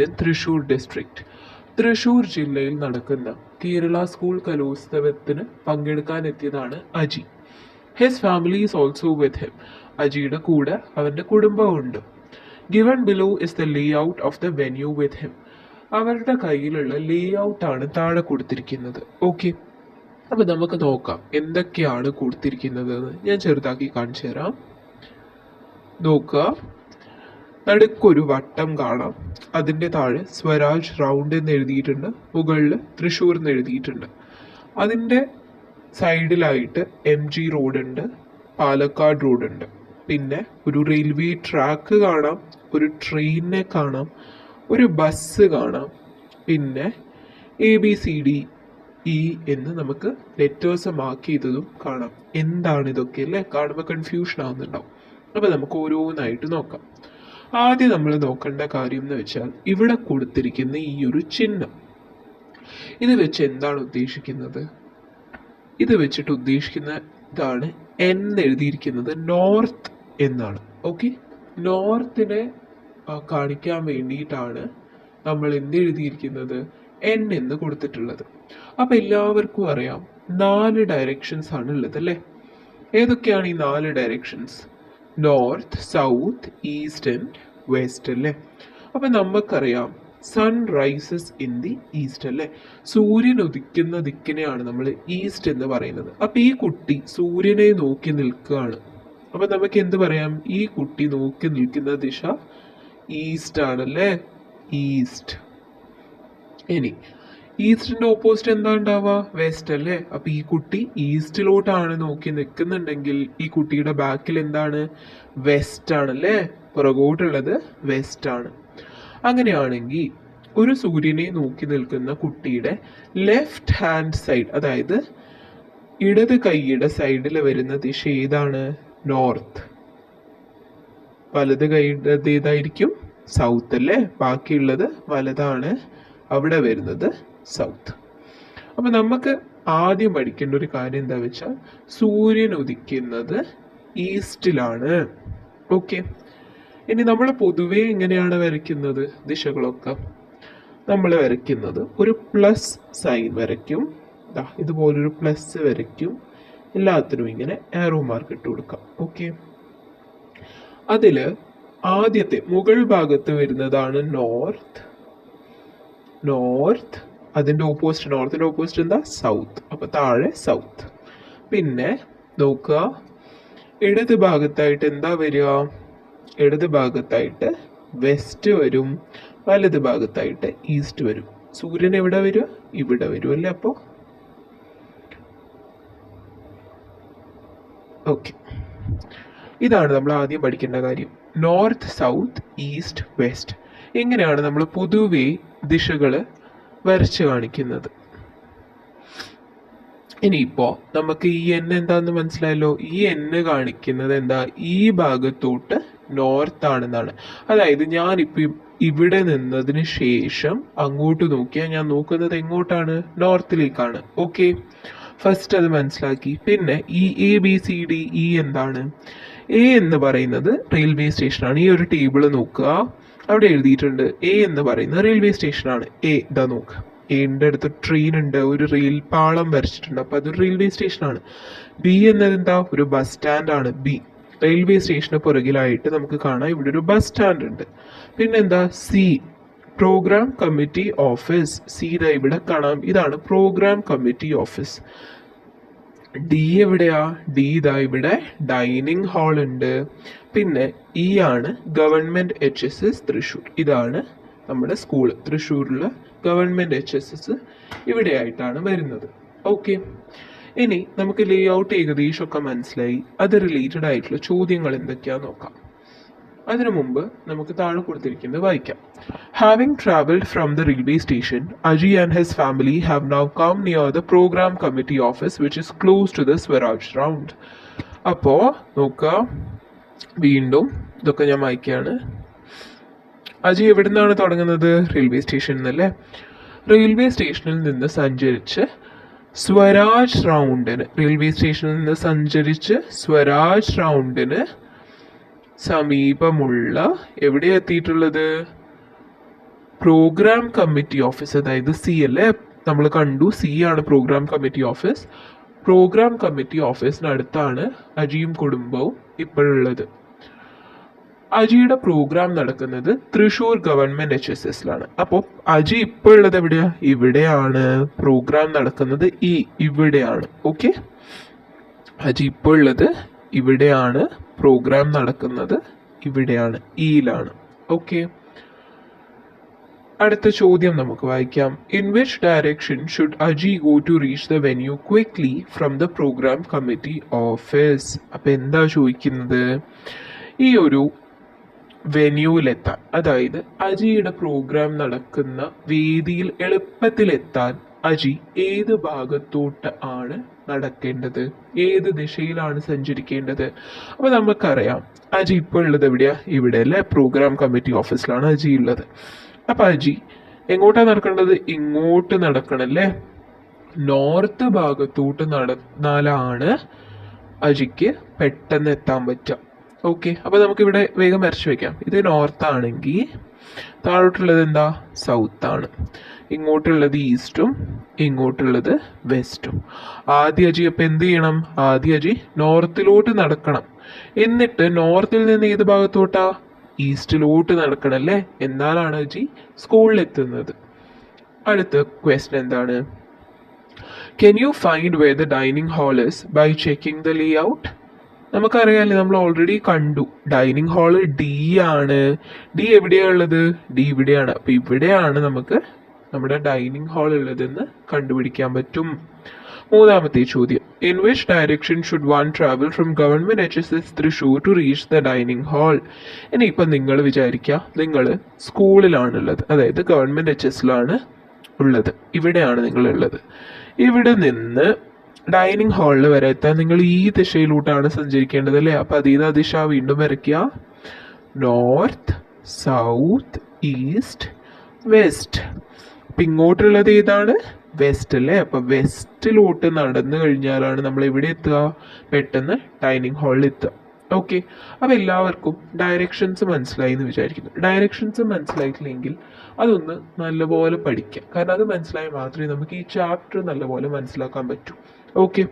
in Thrissur district. Thrissur ജില്ലയിൽ നടക്കുന്ന Kerala school കലോത്സവത്തിന് പങ്കെടുക്കാനെത്തിയതാണ് Aji. His family is also with him. അജിയുടെ കൂടെ അവൻ്റെ കുടുംബമുണ്ട്. Given below is the layout of the venue with him. അവരുടെ കയ്യിലുള്ള ലേ ഔട്ടാണ് താഴെ കൊടുത്തിരിക്കുന്നത്. ഓക്കെ, അപ്പം നമുക്ക് നോക്കാം എന്തൊക്കെയാണ് കൊടുത്തിരിക്കുന്നത് എന്ന് ഞാൻ ചെറുതാക്കി കാണിച്ചു തരാം. നോക്കുക, നടുക്കൊരു വട്ടം കാണാം. അതിൻ്റെ താഴെ സ്വരാജ് റൗണ്ട് എന്ന് എഴുതിയിട്ടുണ്ട്, മുകളിൽ തൃശ്ശൂർ എന്ന് എഴുതിയിട്ടുണ്ട്. അതിൻ്റെ സൈഡിലായിട്ട് MG റോഡുണ്ട്, പാലക്കാട് റോഡുണ്ട്. പിന്നെ ഒരു റെയിൽവേ ട്രാക്ക് കാണാം, ഒരു ട്രെയിനിനെ കാണാം, ഒരു ബസ് കാണാം. പിന്നെ ABCDE എന്ന് നമുക്ക് ലെറ്റേഴ്സ് മാർക്ക് ചെയ്തതും കാണാം. എന്താണ് ഇതൊക്കെ അല്ലേ? കാണുമ്പോൾ കൺഫ്യൂഷൻ ആവുന്നുണ്ടാവും. അപ്പോൾ നമുക്ക് ഓരോന്നായിട്ട് നോക്കാം. ആദ്യം നമ്മൾ നോക്കേണ്ട കാര്യം എന്ന് വെച്ചാൽ ഇവിടെ കൊടുത്തിരിക്കുന്ന ഈ ഒരു ചിഹ്നം, ഇത് വെച്ച് എന്താണ് ഉദ്ദേശിക്കുന്നത്? ഇത് വെച്ചിട്ട് ഉദ്ദേശിക്കുന്ന ഇതാണ് N എഴുതിയിരിക്കുന്നത് നോർത്ത് എന്നാണ്. ഓക്കെ, നോർത്തിനെ കാണിക്കാൻ വേണ്ടിയിട്ടാണ് നമ്മൾ എന്ത് എഴുതിയിരിക്കുന്നത്? N എന്ന് കൊടുത്തിട്ടുള്ളത്. അപ്പം എല്ലാവർക്കും അറിയാം 4 ഡയറക്ഷൻസ് ആണ് ഉള്ളത് അല്ലേ? ഏതൊക്കെയാണ് ഈ 4 directions? North, south, east and west അല്ലേ? അപ്പം നമുക്കറിയാം sun rises in the east അല്ലേ? സൂര്യൻ ഉദിക്കുന്ന ദിക്കിനെയാണ് നമ്മൾ ഈസ്റ്റ് എന്ന് പറയുന്നത്. അപ്പം ഈ കുട്ടി സൂര്യനെ നോക്കി നിൽക്കുകയാണ്. അപ്പം നമുക്ക് എന്ത് പറയാം? ഈ കുട്ടി നോക്കി നിൽക്കുന്ന ദിശ ഈസ്റ്റ് ആണല്ലേ? ഈസ്റ്റ്. ഇനി ഈസ്റ്റിന്റെ ഓപ്പോസിറ്റ് എന്താ ഉണ്ടാവുക? വെസ്റ്റ് അല്ലേ? അപ്പൊ ഈ കുട്ടി ഈസ്റ്റിലോട്ടാണ് നോക്കി നിൽക്കുന്നുണ്ടെങ്കിൽ ഈ കുട്ടിയുടെ ബാക്കിൽ എന്താണ്? വെസ്റ്റ് ആണല്ലേ? പുറകോട്ടുള്ളത് വെസ്റ്റ് ആണ്. അങ്ങനെയാണെങ്കിൽ ഒരു സൂര്യനെ നോക്കി നിൽക്കുന്ന കുട്ടിയുടെ ലെഫ്റ്റ് ഹാൻഡ് സൈഡ്, അതായത് ഇടത് കൈയുടെ സൈഡിൽ വരുന്ന ദിശ ഏതാണ്? നോർത്ത്. വലത് കൈയുടെ ഏതായിരിക്കും? സൗത്ത് അല്ലേ? ബാക്കിയുള്ളത് വലതാണ്, അവിടെ വരുന്നത് സൗത്ത്. അപ്പം നമുക്ക് ആദ്യം പഠിക്കേണ്ട ഒരു കാര്യം എന്താ വെച്ചാൽ സൂര്യൻ ഉദിക്കുന്നത് ഈസ്റ്റിലാണ്. ഓക്കെ, ഇനി നമ്മൾ പൊതുവേ എങ്ങനെയാണ് വരയ്ക്കുന്നത് ദിശകളൊക്കെ? നമ്മൾ വരയ്ക്കുന്നത് ഒരു പ്ലസ് സൈൻ വരയ്ക്കും, ഇതുപോലൊരു പ്ലസ് വരയ്ക്കും. എല്ലാത്തിനും ഇങ്ങനെ ആരോ മാർക്ക് ഇട്ട് കൊടുക്കാം. ഓക്കെ, അതിൽ ആദ്യത്തെ മുകൾ ഭാഗത്ത് വരുന്നതാണ് നോർത്ത്. നോർത്ത്, അതിൻ്റെ ഓപ്പോസിറ്റ്, നോർത്തിൻ്റെ ഓപ്പോസിറ്റ് എന്താ? സൗത്ത്. അപ്പോൾ താഴെ സൗത്ത്. പിന്നെ നോക്കുക, ഇടത് ഭാഗത്തായിട്ട് എന്താ വരിക? ഇടത് ഭാഗത്തായിട്ട് വെസ്റ്റ് വരും, വലത് ഭാഗത്തായിട്ട് ഈസ്റ്റ് വരും. സൂര്യൻ എവിടെ വരും? ഇവിടെ വരും അല്ലേ? അപ്പോൾ ഓക്കെ, ഇതാണ് നമ്മൾ ആദ്യം പഠിക്കേണ്ട കാര്യം. North, south, east, west. ഇങ്ങനെയാണ് നമ്മൾ പൊതുവെ ദിശകൾ വരച്ച് കാണിക്കുന്നത്. ഇനിയിപ്പോൾ നമുക്ക് ഈ N എന്താന്ന് മനസ്സിലായല്ലോ. ഈ N കാണിക്കുന്നത് എന്താ? ഈ ഭാഗത്തോട്ട് നോർത്ത് ആണെന്നാണ്. അതായത് ഞാനിപ്പോൾ ഇവിടെ നിന്നതിന് ശേഷം അങ്ങോട്ട് നോക്കിയാൽ ഞാൻ നോക്കുന്നത് എങ്ങോട്ടാണ്? നോർത്തിലേക്കാണ്. ഓക്കെ, ഫസ്റ്റ് അത് മനസ്സിലാക്കി. പിന്നെ ഈ ABCDE എന്താണ്? A എന്ന് പറയുന്നത് റെയിൽവേ സ്റ്റേഷനാണ്. ഈ ഒരു ടേബിൾ നോക്കുക, അവിടെ എഴുതിയിട്ടുണ്ട് A എന്ന് പറയുന്നത് റെയിൽവേ സ്റ്റേഷനാണ്. ഇതാ നോക്കുക, എൻ്റെ അടുത്ത് ട്രെയിൻ ഉണ്ട്, ഒരു റെയിൽ പാളം വരച്ചിട്ടുണ്ട്, അപ്പോൾ അതൊരു റെയിൽവേ സ്റ്റേഷനാണ്. B എന്നത് എന്താ? ഒരു ബസ് സ്റ്റാൻഡാണ്. B റെയിൽവേ സ്റ്റേഷന് പുറകിലായിട്ട് നമുക്ക് കാണാം ഇവിടെ ഒരു ബസ് സ്റ്റാൻഡ് ഉണ്ട്. പിന്നെന്താ? C programme committee office. C ഇതാ ഇവിടെ കാണാം, ഇതാണ് പ്രോഗ്രാം കമ്മിറ്റി ഓഫീസ്. D എവിടെയാ? D ഇതാ ഇവിടെ ഡൈനിങ് ഹാൾ ഉണ്ട്. പിന്നെ E ആണ് ഗവൺമെൻറ് HSS തൃശ്ശൂർ. ഇതാണ് നമ്മുടെ സ്കൂൾ. തൃശ്ശൂരിലുള്ള ഗവൺമെൻറ് HSS ഇവിടെയായിട്ടാണ് വരുന്നത്. ഓക്കെ, ഇനി നമുക്ക് ലേ ഔട്ട് ഏകദേശമൊക്കെ മനസ്സിലായി. അത് റിലേറ്റഡ് ആയിട്ടുള്ള ചോദ്യങ്ങൾ എന്തൊക്കെയാണെന്ന് നോക്കാം. അതിനു മുമ്പ് നമുക്ക് താഴെ കൊടുത്തിരിക്കുന്നത് വായിക്കാം. Having travelled from the railway station, Aji and his family have now come near the program committee office which is close to the Swaraj Round. അപ്പോൾ നോക്കുക, വീണ്ടും ഇതൊക്കെ ഞാൻ വായിക്കുകയാണ്. അജി എവിടെ നിന്നാണ് തുടങ്ങുന്നത്? റെയിൽവേ സ്റ്റേഷനിൽ നിന്നല്ലേ? റെയിൽവേ സ്റ്റേഷനിൽ നിന്ന് സഞ്ചരിച്ച് സ്വരാജ് റൗണ്ടിന്, റെയിൽവേ സ്റ്റേഷനിൽ നിന്ന് സഞ്ചരിച്ച് സ്വരാജ് റൗണ്ടിന് സമീപമുള്ള എവിടെ എത്തിയിട്ടുള്ളത്? പ്രോഗ്രാം കമ്മിറ്റി ഓഫീസ്, അതായത് സി അല്ലേ, നമ്മൾ കണ്ടു സി ആണ് program committee office. Program committee ഓഫീസിനടുത്താണ് അജിയും കുടുംബവും ഇപ്പോഴുള്ളത്. അജിയുടെ പ്രോഗ്രാം നടക്കുന്നത് തൃശ്ശൂർ ഗവൺമെന്റ് HSSലാണ്. അപ്പോൾ അജി ഇപ്പോൾ ഉള്ളത് എവിടെയാ? ഇവിടെയാണ്. പ്രോഗ്രാം നടക്കുന്നത് ഇവിടെയാണ്. ഓക്കെ, അജി ഇപ്പോൾ ഉള്ളത് ഇവിടെയാണ്. പ്രോഗ്രാം നടക്കുന്നത് ഇവിടെയാണ്, ഇയിലാണ്. ഓക്കെ, അടുത്ത ചോദ്യം നമുക്ക് വായിക്കാം. In which direction should Aji go to reach the venue quickly from the programme committee office? അപ്പൊ എന്താ ചോദിക്കുന്നത്? ഈ ഒരു വെന്യൂവിലെത്താൻ, അതായത് അജിയുടെ പ്രോഗ്രാം നടക്കുന്ന വേദിയിൽ എളുപ്പത്തിലെത്താൻ അജി ഏത് ഭാഗത്തോട്ട് ആണ് നടക്കേണ്ടത്? ഏത് ദിശയിലാണ് സഞ്ചരിക്കേണ്ടത്? അപ്പൊ നമുക്കറിയാം അജി ഇപ്പോൾ ഉള്ളത് എവിടെയാ? ഇവിടെ അല്ലേ, പ്രോഗ്രാം കമ്മിറ്റി ഓഫീസിലാണ് അജി ഉള്ളത്. അപ്പൊ അജി എങ്ങോട്ടാ നടക്കേണ്ടത്? ഇങ്ങോട്ട് നടക്കണല്ലേ. നോർത്ത് ഭാഗത്തോട്ട് നടന്നാലാണ് അജിക്ക് പെട്ടെന്ന് എത്താൻ പറ്റുക. ഓക്കെ, അപ്പൊ നമുക്കിവിടെ വേഗം വരച്ചു വെക്കാം. ഇത് നോർത്ത് ആണെങ്കിൽ താഴോട്ടുള്ളത് എന്താ? സൗത്ത് ആണ്. ഇങ്ങോട്ടുള്ളത് ഈസ്റ്റും ഇങ്ങോട്ടുള്ളത് വെസ്റ്റും. ആദ്യ അജി അപ്പൊ എന്ത് ചെയ്യണം? ആദ്യ അജി നോർത്തിലോട്ട് നടക്കണം. എന്നിട്ട് നോർത്തിൽ നിന്ന് ഏത് ഭാഗത്തോട്ടാ? ഈസ്റ്റിലോട്ട് നടക്കണല്ലേ. എന്നാലാണ് അജി സ്കൂളിൽ എത്തുന്നത്. അടുത്ത ക്വസ്റ്റ്യൻ എന്താണ്? Can you find where the dining hall is by checking the layout? നമുക്കറിയാമല്ലേ, നമ്മൾ ഓൾറെഡി കണ്ടു ഡൈനിങ് ഹാള് ഡി ആണ്. ഡി എവിടെയാണ് ഉള്ളത്? ഡി ഇവിടെയാണ്. അപ്പൊ ഇവിടെയാണ് നമുക്ക് നമ്മുടെ ഡൈനിങ് ഹാൾ ഉള്ളതെന്ന് കണ്ടുപിടിക്കാൻ പറ്റും. മൂന്നാമത്തെ ചോദ്യം. In which direction should one travel from government HSS Thrissur to reach the dining hall? ഇനിയിപ്പൊ നിങ്ങൾ വിചാരിക്കുക, നിങ്ങൾ സ്കൂളിലാണുള്ളത്, അതായത് ഗവൺമെന്റ് HSലാണ് ഉള്ളത്. ഇവിടെയാണ് നിങ്ങൾ ഉള്ളത്. ഇവിടെ നിന്ന് ഡൈനിങ് ഹാളിൽ വരെ എത്താൻ നിങ്ങൾ ഈ ദിശയിലോട്ടാണ് സഞ്ചരിക്കേണ്ടത് അല്ലേ. അപ്പൊ അതീത ദിശ വീണ്ടും വരയ്ക്കുക. North, south, east, west. അപ്പൊ ഇങ്ങോട്ടുള്ളത് ഏതാണ്? വെസ്റ്റ് അല്ലേ. അപ്പൊ വെസ്റ്റിലോട്ട് നടന്നു കഴിഞ്ഞാലാണ് നമ്മൾ എവിടെ എത്തുക? പെട്ടെന്ന് ഡൈനിങ് ഹാളിൽ എത്തുക. ഓക്കെ, അപ്പൊ എല്ലാവർക്കും ഡയറക്ഷൻസ് മനസ്സിലായി എന്ന് വിചാരിക്കുന്നു. ഡയറക്ഷൻസ് മനസ്സിലായിട്ടില്ലെങ്കിൽ അതൊന്ന് നല്ലപോലെ പഠിക്കാം. കാരണം അത് മനസ്സിലായി മാത്രമേ നമുക്ക് ഈ ചാപ്റ്റർ നല്ലപോലെ മനസ്സിലാക്കാൻ പറ്റൂ. Okay,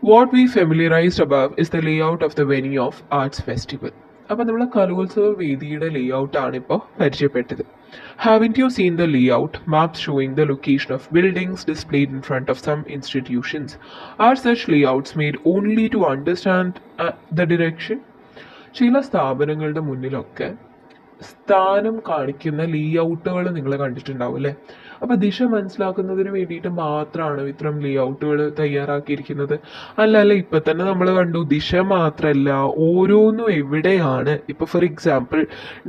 what we familiarized above is the layout of the venue of arts festival. അപ്പൊ നമ്മൾ കലോത്സവ വേദിയുടെ ലേ ഔട്ട് ആണ് ഇപ്പോൾ പരിചയപ്പെട്ടത്. Haven't you seen the layout maps showing the location of buildings displayed in front of some institutions? Are such layouts made only to understand the direction? ചില സ്ഥാപനങ്ങളുടെ മുന്നിലൊക്കെ സ്ഥാനം കാണിക്കുന്ന ലേഔട്ടുകൾ നിങ്ങൾ കണ്ടിട്ടുണ്ടാവും അല്ലേ. അപ്പൊ ദിശ മനസ്സിലാക്കുന്നതിന് വേണ്ടിയിട്ട് മാത്രമാണ് ഇത്തരം ലേഔട്ടുകൾ തയ്യാറാക്കിയിരിക്കുന്നത്. അല്ല, ഇപ്പൊ തന്നെ നമ്മൾ കണ്ടു ദിശ മാത്രല്ല ഓരോന്നും എവിടെയാണ്. ഇപ്പൊ ഫോർ എക്സാമ്പിൾ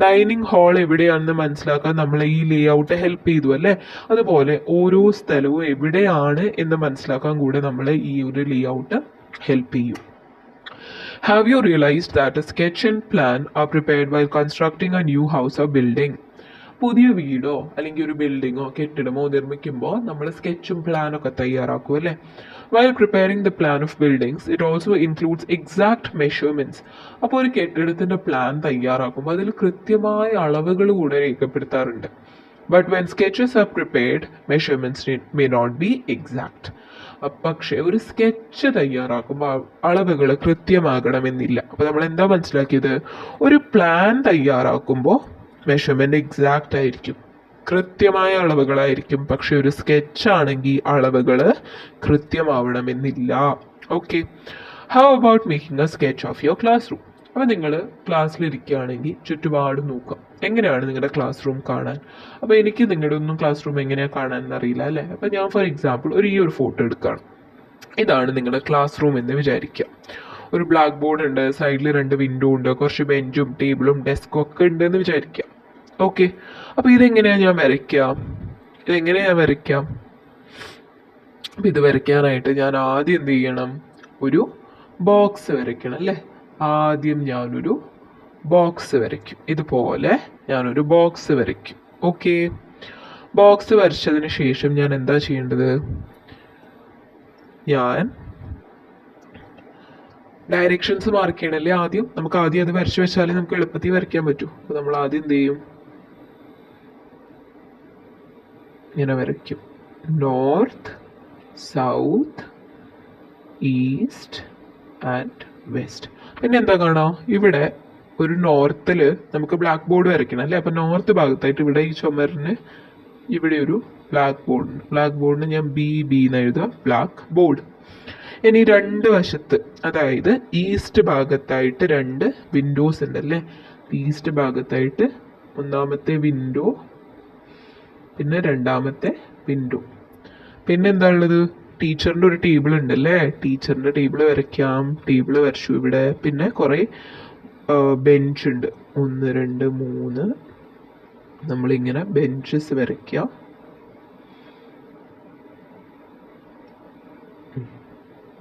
ഡൈനിങ് ഹാൾ എവിടെയാണെന്ന് മനസ്സിലാക്കാൻ നമ്മളെ ഈ ലേഔട്ട് ഹെൽപ്പ് ചെയ്തു അല്ലേ. അതുപോലെ ഓരോ സ്ഥലവും എവിടെയാണ് എന്ന് മനസ്സിലാക്കാൻ കൂടെ നമ്മളെ ഈ ഒരു ലേഔട്ട് ഹെൽപ്പ് ചെയ്യും. Have you realized that a sketch and plan are prepared while constructing a new house or building? പുതിയ വീടോ അല്ലെങ്കിൽ ഒരു ബിൽഡിങ്ങോ കെട്ടിടമോ നിർമ്മിക്കുമ്പോൾ നമ്മൾ സ്കെച്ചും പ്ലാനൊക്കെ തയ്യാറാക്കും അല്ലേ. While preparing the plan of buildings, it also includes exact measurements. അപ്പോൾ ഒരു കെട്ടിടത്തിന്റെ പ്ലാൻ തയ്യാറാക്കുമ്പോൾ അതിൽ കൃത്യമായ അളവുകൾ കൂടെ രേഖപ്പെടുത്താറുണ്ട്. But when sketches are prepared, measurements may not be exact. പക്ഷെ ഒരു സ്കെച്ച് തയ്യാറാക്കുമ്പോൾ അളവുകൾ കൃത്യമാകണമെന്നില്ല. അപ്പൊ നമ്മൾ എന്താ മനസ്സിലാക്കിയത്? ഒരു പ്ലാൻ തയ്യാറാക്കുമ്പോൾ മെഷർമെന്റ് എക്സാക്റ്റ് ആയിരിക്കും, കൃത്യമായ അളവുകളായിരിക്കും. പക്ഷെ ഒരു സ്കെച്ച് ആണെങ്കിൽ അളവുകൾ കൃത്യമാവണമെന്നില്ല. Okay, how about making a sketch of your classroom? അപ്പൊ നിങ്ങൾ ക്ലാസ്സിലിരിക്കുകയാണെങ്കിൽ ചുറ്റുപാട് നോക്കാം എങ്ങനെയാണ് നിങ്ങളുടെ ക്ലാസ് റൂം കാണാൻ. അപ്പൊ എനിക്ക് നിങ്ങളുടെ ഒന്നും ക്ലാസ് റൂം എങ്ങനെയാ കാണാൻ എന്നറിയില്ല അല്ലേ. അപ്പൊ ഞാൻ ഫോർ എക്സാമ്പിൾ ഈ ഒരു ഫോട്ടോ എടുക്കുകയാണ്. ഇതാണ് നിങ്ങളുടെ ക്ലാസ് റൂം എന്ന് വിചാരിക്കുക. ഒരു ബ്ലാക്ക് ബോർഡ് ഉണ്ട്, സൈഡിൽ 2 വിൻഡോ ഉണ്ട്, കുറച്ച് ബെഞ്ചും ടേബിളും ഡെസ്കും ഒക്കെ ഉണ്ട് എന്ന് വിചാരിക്കുക. ഓക്കെ, അപ്പൊ ഇതെങ്ങനെയാ ഞാൻ വരയ്ക്കാം? അപ്പൊ ഇത് വരയ്ക്കാനായിട്ട് ഞാൻ ആദ്യം എന്ത് ചെയ്യണം? ഒരു ബോക്സ് വരയ്ക്കണം അല്ലേ. ആദ്യം ഞാനൊരു ബോക്സ് വരയ്ക്കും. ഇതുപോലെ ഞാനൊരു ബോക്സ് വരയ്ക്കും. ഓക്കെ, ബോക്സ് വരച്ചതിന് ശേഷം ഞാൻ എന്താ ചെയ്യേണ്ടത്? ഞാൻ ഡയറക്ഷൻസ് മാർക്ക് ചെയ്യണല്ലേ ആദ്യം. നമുക്ക് ആദ്യം അത് വരച്ചു വെച്ചാലേ നമുക്ക് എളുപ്പത്തിൽ വരയ്ക്കാൻ പറ്റൂ. അപ്പോൾ നമ്മൾ ആദ്യം എന്ത് ചെയ്യും, ഇങ്ങനെ വരയ്ക്കും. North, south, east and west. പിന്നെ എന്താ കാണാം, ഇവിടെ ഒരു നോർത്തിൽ നമുക്ക് ബ്ലാക്ക് ബോർഡ് വരയ്ക്കണം അല്ലേ. അപ്പം നോർത്ത് ഭാഗത്തായിട്ട് ഇവിടെ ഈ ചുമരിന് ഇവിടെ ഒരു ബ്ലാക്ക് ബോർഡ് ഉണ്ട്. ബ്ലാക്ക് ബോർഡിന് ഞാൻ ബി എന്ന് എഴുതുക, ബ്ലാക്ക് ബോർഡ്. ഇനി രണ്ട് വശത്ത്, അതായത് ഈസ്റ്റ് ഭാഗത്തായിട്ട് രണ്ട് വിൻഡോസ് ഉണ്ടല്ലേ. ഈസ്റ്റ് ഭാഗത്തായിട്ട് ഒന്നാമത്തെ വിൻഡോ, പിന്നെ രണ്ടാമത്തെ വിൻഡോ. പിന്നെ എന്താ ഉള്ളത്, ടീച്ചറിൻ്റെ ഒരു ടേബിൾ ഉണ്ടല്ലേ. ടീച്ചറിൻ്റെ ടേബിൾ വരയ്ക്കാം. ടേബിൾ വരച്ചു ഇവിടെ. പിന്നെ കുറേ ബെഞ്ച് ഉണ്ട്, 1 2 3. നമ്മളിങ്ങനെ ബെഞ്ചസ് വരയ്ക്കാം.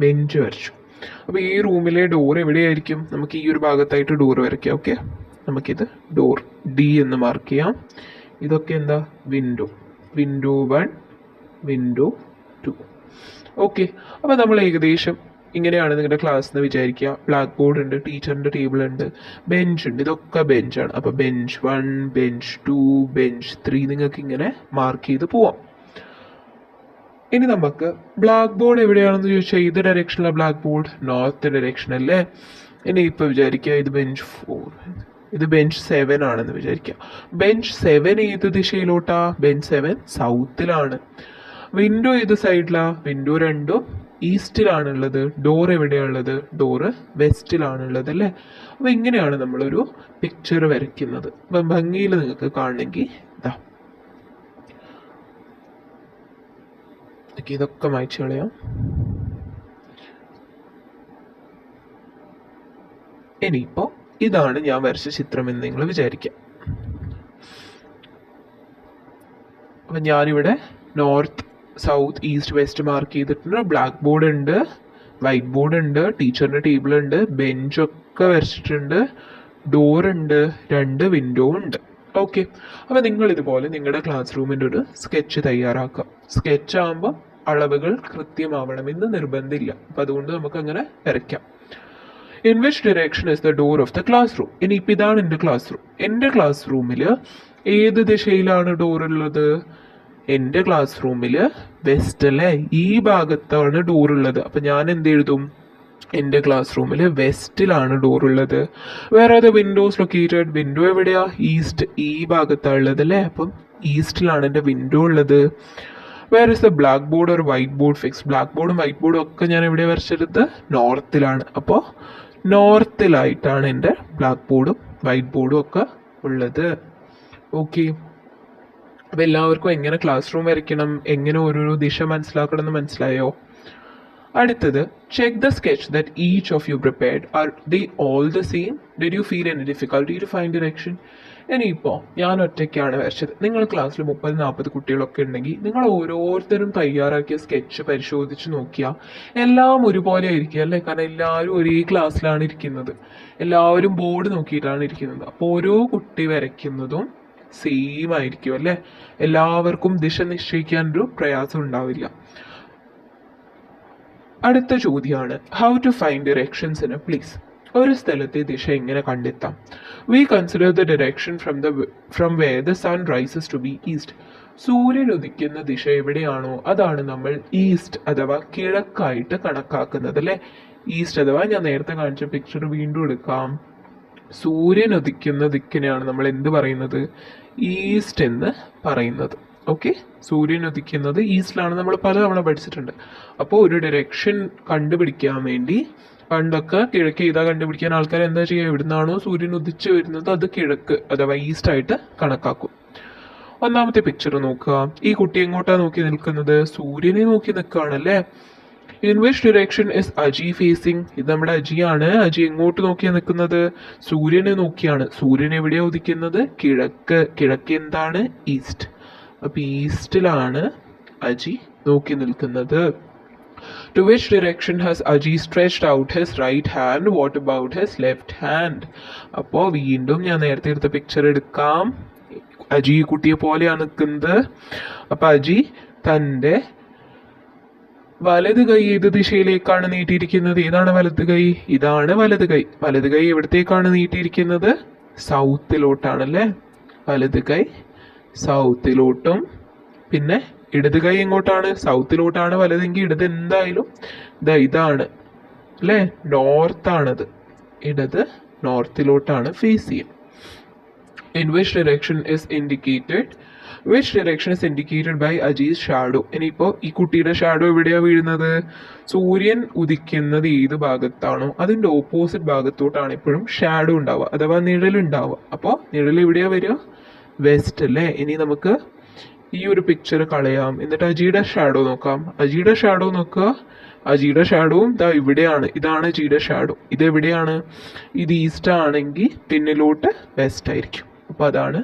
ബെഞ്ച് വരച്ചു. അപ്പോൾ ഈ റൂമിലെ ഡോർ എവിടെയായിരിക്കും, നമുക്ക് ഈ ഒരു ഭാഗത്തായിട്ട് ഡോർ വരയ്ക്കാം. ഓക്കെ, നമുക്കിത് ഡോർ ഡി എന്ന് മാർക്ക് ചെയ്യാം. ഇതൊക്കെ എന്താ, വിൻഡോ. Window 1, window 2. ഓക്കെ, അപ്പോൾ നമ്മൾ ഏകദേശം ഇങ്ങനെയാണ് നിങ്ങളുടെ ക്ലാസ് എന്ന് വിചാരിക്കുക. ബ്ലാക്ക് ബോർഡ് ഉണ്ട്, ടീച്ചറിൻ്റെ ടേബിൾ ഉണ്ട്, ബെഞ്ച് ഉണ്ട്. ഇതൊക്കെ ബെഞ്ചാണ്. അപ്പോൾ ബെഞ്ച് 1, ബെഞ്ച് 2, ബെഞ്ച് 3 നിങ്ങൾക്ക് ഇങ്ങനെ മാർക്ക് ചെയ്ത് പോവാം. ഇനി നമുക്ക് ബ്ലാക്ക് ബോർഡ് എവിടെയാണെന്ന് ചോദിച്ചാൽ ഏത് ഡയറക്ഷനിലാണ് ബ്ലാക്ക് ബോർഡ്, നോർത്ത് ഡയറക്ഷൻ അല്ലേ. ഇനി ഇപ്പോൾ വിചാരിക്കുക ഇത് ബെഞ്ച് 4, ഇത് ബെഞ്ച് 7 ആണെന്ന് വിചാരിക്കുക. ബെഞ്ച് 7 ഏത് ദിശയിലോട്ടാ, ബെഞ്ച് 7 സൗത്തിലാണ്. വിൻഡോ ഏത് സൈഡിലാണ്, വിൻഡോ 2 ഈസ്റ്റിലാണുള്ളത്. ഡോർ എവിടെയാണുള്ളത്, ഡോറ് വെസ്റ്റിലാണുള്ളത് അല്ലേ. അപ്പോൾ ഇങ്ങനെയാണ് നമ്മളൊരു പിക്ചർ വരയ്ക്കുന്നത്. അപ്പം ഭംഗിയിൽ നിങ്ങൾക്ക് കാണണമെങ്കിൽ ഇതാ, ഇതൊക്കെ മായ്ച്ചു കളയാം. ഇനിയിപ്പോൾ ഇതാണ് ഞാൻ വരച്ച ചിത്രം എന്ന് നിങ്ങൾ വിചാരിക്കാം. അപ്പം ഞാനിവിടെ north, south, east, west mark ചെയ്തിട്ടുണ്ട്. ബ്ലാക്ക് ബോർഡ് ഉണ്ട്, വൈറ്റ് ബോർഡ് ഉണ്ട്, ടീച്ചറിൻ്റെ ടേബിൾ ഉണ്ട്, ബെഞ്ചൊക്കെ വരച്ചിട്ടുണ്ട്, ഡോർ ഉണ്ട്, 2 വിൻഡോ ഉണ്ട്. ഓക്കെ, അപ്പോൾ നിങ്ങൾ ഇതുപോലെ നിങ്ങളുടെ ക്ലാസ് റൂമിൻ്റെ ഒരു സ്കെച്ച് തയ്യാറാക്കുക. സ്കെച്ച് ആകുമ്പോൾ അളവുകൾ കൃത്യമാവണമെന്ന് നിർബന്ധമില്ല. അപ്പം അതുകൊണ്ട് നമുക്ക് അങ്ങനെ വരയ്ക്കാം. In which direction is the door of the class room. ഇനിയിപ്പോൾ ഇതാണ് എൻ്റെ ക്ലാസ് റൂം. എൻ്റെ ക്ലാസ് റൂമിൽ ഏത് ദിശയിലാണ് ഡോർ ഉള്ളത്, എൻ്റെ ക്ലാസ് റൂമിൽ വെസ്റ്റ് അല്ലേ, ഈ ഭാഗത്താണ് ഡോർ ഉള്ളത്. അപ്പം ഞാൻ എന്ത് എഴുതും, എൻ്റെ ക്ലാസ് റൂമിൽ വെസ്റ്റിലാണ് ഡോർ ഉള്ളത്. വേറെ അത് വിൻഡോസ് ലൊക്കേറ്റഡ്, വിൻഡോ എവിടെയാ, ഈസ്റ്റ്, ഈ ഭാഗത്താണ് ഉള്ളത് അല്ലേ. അപ്പം ഈസ്റ്റിലാണ് എൻ്റെ വിൻഡോ ഉള്ളത്. Where is the black board or white board fix. Black ബോർഡും വൈറ്റ് ബോർഡും ഒക്കെ ഞാൻ എവിടെ വരച്ചെടുത്ത്, നോർത്തിലാണ്. അപ്പോൾ നോർത്തിലായിട്ടാണ് എൻ്റെ ബ്ലാക്ക് ബോർഡും വൈറ്റ് ബോർഡും ഒക്കെ ഉള്ളത്. ഓക്കെ, അപ്പോൾ എല്ലാവർക്കും എങ്ങനെ ക്ലാസ് റൂം വരയ്ക്കണം, എങ്ങനെ ഓരോരോ ദിശ മനസ്സിലാക്കണം എന്ന് മനസ്സിലായോ. അടുത്തത്, check the sketch that each of you prepared. Are they all the same? Did you feel any difficulty to find direction? ഇനിയിപ്പോൾ ഞാൻ ഒറ്റയ്ക്കാണ് വരച്ചത്. നിങ്ങൾ ക്ലാസ്സിൽ 30-40 കുട്ടികളൊക്കെ ഉണ്ടെങ്കിൽ നിങ്ങൾ ഓരോരുത്തരും തയ്യാറാക്കിയ സ്കെച്ച് പരിശോധിച്ച് നോക്കിയാൽ എല്ലാം ഒരുപോലെ ആയിരിക്കും അല്ലേ. കാരണം എല്ലാവരും ഒരേ ക്ലാസ്സിലാണ് ഇരിക്കുന്നത്, എല്ലാവരും ബോർഡ് നോക്കിയിട്ടാണ് ഇരിക്കുന്നത്. അപ്പോൾ ഓരോ കുട്ടി വരയ്ക്കുന്നതും സെയിം ആയിരിക്കും അല്ലേ. എല്ലാവർക്കും ദിശ നിശ്ചയിക്കാനൊരു പ്രയാസം ഉണ്ടാവില്ല. അടുത്ത ചോദ്യമാണ്, how to find directions in a place. ഒരു സ്ഥലത്തെ ദിശ എങ്ങനെ കണ്ടെത്താം. We consider the direction from where the sun rises to be east. സൂര്യൻ ഉദിക്കുന്ന ദിശ എവിടെയാണോ അതാണ് നമ്മൾ ഈസ്റ്റ് അഥവാ കിഴക്കായിട്ട് കണക്കാക്കുന്നത് അല്ലേ. ഈസ്റ്റ് അഥവാ ഞാൻ നേരത്തെ കാണിച്ച പിക്ചർ വീണ്ടും എടുക്കാം. സൂര്യൻ ഉദിക്കുന്ന ദിക്കിനെയാണ് നമ്മൾ എന്ത് പറയുന്നത്, ഈസ്റ്റ് എന്ന് പറയുന്നത്. ഓക്കെ, സൂര്യൻ ഉദിക്കുന്നത് ഈസ്റ്റിലാണ്, നമ്മൾ പലതവണ പഠിച്ചിട്ടുണ്ട്. അപ്പോൾ ഒരു ഡയറക്ഷൻ കണ്ടുപിടിക്കാൻ വേണ്ടി പണ്ടൊക്കെ കിഴക്ക് ഇതാ കണ്ടുപിടിക്കാൻ ആൾക്കാർ എന്താ ചെയ്യുക, എവിടുന്നാണോ സൂര്യൻ ഉദിച്ചു വരുന്നത് അത് കിഴക്ക് അഥവാ ഈസ്റ്റ് ആയിട്ട് കണക്കാക്കും. ഒന്നാമത്തെ പിക്ചർ നോക്കുക. ഈ കുട്ടി എങ്ങോട്ടാണ് നോക്കി നിൽക്കുന്നത്, സൂര്യനെ നോക്കി നിൽക്കുകയാണല്ലേ. In which direction is Aji facing. ഇത് നമ്മുടെ അജിയാണ്. അജി എങ്ങോട്ട് നോക്കിയാണ് നിൽക്കുന്നത്, സൂര്യനെ നോക്കിയാണ്. സൂര്യൻ എവിടെയാണ് ഉദിക്കുന്നത്, കിഴക്ക്. കിഴക്ക് എന്താണ്, ഈസ്റ്റ്. അപ്പൊ ഈസ്റ്റിലാണ് അജി നോക്കി നിൽക്കുന്നത്. To which direction has Aji stretched out his right hand? What about his left hand? അപ്പോൾ വീണ്ടും ഞാൻ നേരത്തെ എടുത്ത പിക്ചർ എടുക്കാം. അജി കുട്ടിയെ പോലെയാണ് നിൽക്കുന്നത്. അപ്പൊ അജി തൻ്റെ വലത് കൈ ഏത് ദിശയിലേക്കാണ് നീട്ടിയിരിക്കുന്നത്? ഏതാണ് വലത് കൈ? ഇതാണ് വലത് കൈ. വലത് കൈ എവിടത്തേക്കാണ് നീട്ടിയിരിക്കുന്നത്? സൗത്തിലോട്ടാണല്ലേ. വലത് കൈ സൗത്തിലോട്ടും, പിന്നെ ഇടത് കൈ എങ്ങോട്ടാണ്? സൗത്തിലോട്ടാണ് വലതെങ്കിൽ ഇടത് എന്തായാലും ഇതാണ് അല്ലേ, നോർത്താണത്. ഇടത് നോർത്തിലോട്ടാണ് ഫേസ് ചെയ്യുക. In which direction is indicated? Which direction is indicated by Aji's shadow? ഇനിയിപ്പോൾ ഈ കുട്ടിയുടെ ഷാഡോ എവിടെയാണ് വീഴുന്നത്? സൂര്യൻ ഉദിക്കുന്നത് ഏത് ഭാഗത്താണോ അതിൻ്റെ ഓപ്പോസിറ്റ് ഭാഗത്തോട്ടാണ് എപ്പോഴും ഷാഡോ ഉണ്ടാവുക, അഥവാ നിഴലുണ്ടാവുക. അപ്പോൾ നിഴൽ എവിടെയാണ് വരിക? വെസ്റ്റ് അല്ലേ. ഇനി നമുക്ക് ഈ ഒരു പിക്ചർ കളയാം, എന്നിട്ട് അജിയുടെ ഷാഡോ നോക്കാം. അജിയുടെ ഷാഡോ നോക്കുക. അജിയുടെ ഷാഡോവും ദാ ഇവിടെയാണ്. ഇതാണ് അജിയുടെ ഷാഡോ. ഇതെവിടെയാണ്? ഇത് ഈസ്റ്റ് ആണെങ്കിൽ പിന്നിലോട്ട് വെസ്റ്റ് ആയിരിക്കും. അപ്പോൾ അതാണ്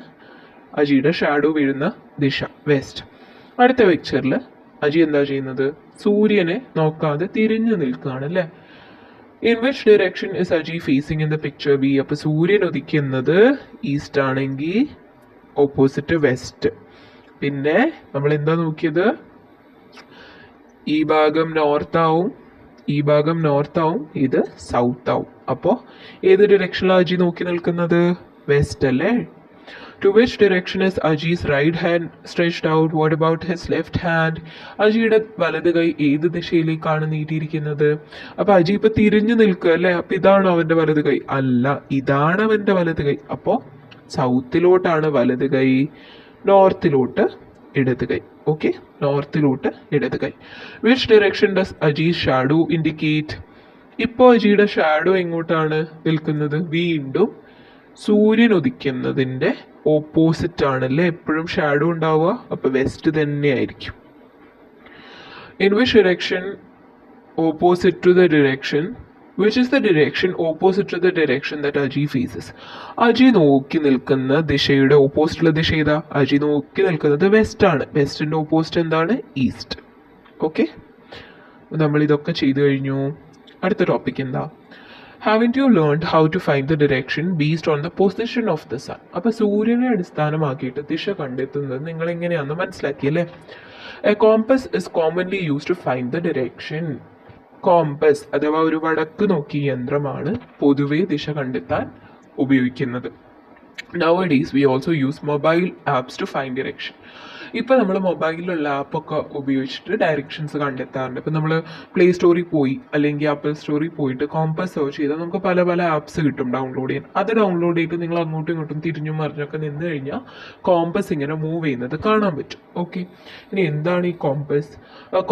അജിയുടെ ഷാഡോ വീഴുന്ന ദിശ, വെസ്റ്റ്. അടുത്ത പിക്ചറിൽ അജി എന്താ ചെയ്യുന്നത്? സൂര്യനെ നോക്കാതെ തിരിഞ്ഞു നിൽക്കുകയാണ് അല്ലേ. In which direction is Aji facing in the picture B? അപ്പോൾ സൂര്യൻ ഉദിക്കുന്നത് ഈസ്റ്റ് ആണെങ്കിൽ ഓപ്പോസിറ്റ് വെസ്റ്റ്. പിന്നെ നമ്മൾ എന്താ നോക്കിയത്? ഈ ഭാഗം നോർത്ത് ആവും, ഈ ഭാഗം നോർത്ത് ആവും, ഇത് സൗത്ത് ആവും. അപ്പോൾ ഏത് ഡിറക്ഷനിലാണ് അജി നോക്കി നിൽക്കുന്നത്? വെസ്റ്റ് അല്ലേ. To which direction is Aji's right hand stretched out? What about his left hand? അജിയുടെ വലത് കൈ ഏത് ദിശയിലേക്കാണ് നീട്ടിയിരിക്കുന്നത്? അപ്പൊ അജി ഇപ്പൊ തിരിഞ്ഞു നിൽക്കുക അല്ലേ. അപ്പൊ ഇതാണോ അവന്റെ വലത് കൈ? അല്ല, ഇതാണ് അവന്റെ വലത് കൈ. അപ്പോ സൗത്തിലോട്ടാണ് വലത് കൈ, നോർത്തിലോട്ട് ഇടത് കൈ. ഓക്കെ, നോർത്തിലോട്ട് ഇടത് കൈ. Which direction does Aji's shadow indicate? ഇപ്പോൾ അജിയുടെ ഷാഡോ എങ്ങോട്ടാണ് നിൽക്കുന്നത്? വീണ്ടും സൂര്യൻ ഉദിക്കുന്നതിൻ്റെ ഓപ്പോസിറ്റ് ആണല്ലേ എപ്പോഴും ഷാഡോ ഉണ്ടാവുക. അപ്പൊ വെസ്റ്റ് തന്നെ ആയിരിക്കും. In which direction opposite to the direction? Which is the direction opposite to the direction that Aji faces? Aji നോക്കി നിൽക്കുന്ന ദിശയുടെ ഓപ്പോസിറ്റുള്ള ദിശ ഏതാ? അജി നോക്കി നിൽക്കുന്നത് വെസ്റ്റ് ആണ്. വെസ്റ്റിന്റെ ഓപ്പോസിറ്റ് എന്താണ്? ഈസ്റ്റ്. ഓക്കെ, നമ്മൾ ഇതൊക്കെ ചെയ്തു കഴിഞ്ഞു. അടുത്ത ടോപ്പിക് എന്താ? Haven't you learned how to find the direction based on the position of the sun? അപ്പൊ സൂര്യനെ അടിസ്ഥാനമാക്കിയിട്ട് ദിശ കണ്ടെത്തുന്നത് നിങ്ങൾ എങ്ങനെയാണെന്ന് മനസ്സിലാക്കിയല്ലേ. A compass is commonly used to find the direction. Compass അഥവാ ഒരു വടക്ക് നോക്കിയ യന്ത്രമാണ് പൊതുവെ ദിശ കണ്ടെത്താൻ ഉപയോഗിക്കുന്നത്. Nowadays we also use mobile apps to find direction. ഇപ്പോൾ നമ്മൾ മൊബൈലിലുള്ള ആപ്പൊക്കെ ഉപയോഗിച്ചിട്ട് ഡയറക്ഷൻസ് കണ്ടെത്താറുണ്ട്. ഇപ്പം നമ്മൾ പ്ലേ സ്റ്റോറിൽ പോയി അല്ലെങ്കിൽ ആപ്പിൾ സ്റ്റോറിൽ പോയിട്ട് കോമ്പസ് സെർച്ച് ചെയ്താൽ നമുക്ക് പല പല ആപ്സ് കിട്ടും ഡൗൺലോഡ് ചെയ്യാൻ. അത് ഡൗൺലോഡ് ചെയ്തിട്ട് നിങ്ങൾ അങ്ങോട്ടും ഇങ്ങോട്ടും തിരിഞ്ഞും മറിഞ്ഞൊക്കെ നിന്ന് കഴിഞ്ഞാൽ കോമ്പസ് ഇങ്ങനെ മൂവ് ചെയ്യുന്നത് കാണാൻ പറ്റും. ഓക്കെ, ഇനി എന്താണ് ഈ compass?